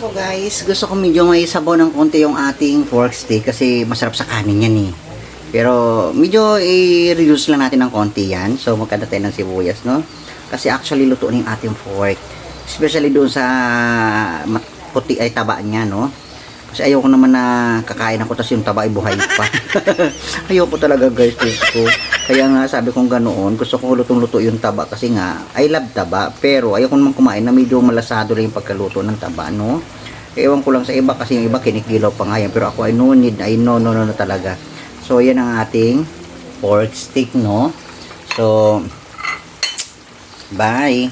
So guys, gusto ko medyo may sabaw ng konti yung ating pork steak kasi masarap sa kanin yan eh. Pero medyo i-reduce lang natin ng konti yan. So magkanda tayo ng sibuyas, no? Kasi actually luto na yung ating pork. Especially doon sa puti ay taba niya, no? Kasi ayoko naman na kakain ako tapos yung taba ay buhay pa. Ayoko talaga guys, ko. Kaya nga sabi kong ganoon, gusto kong lutong-luto yung taba kasi nga I love taba. Pero ayoko naman kumain na medyo malasado lang yung pagkaluto ng taba, no? Ewan ko lang sa iba kasi yung iba kinikilaw pa nga yan. Pero ako ay no need, ay no talaga. So yan ang ating pork steak, no? So bye!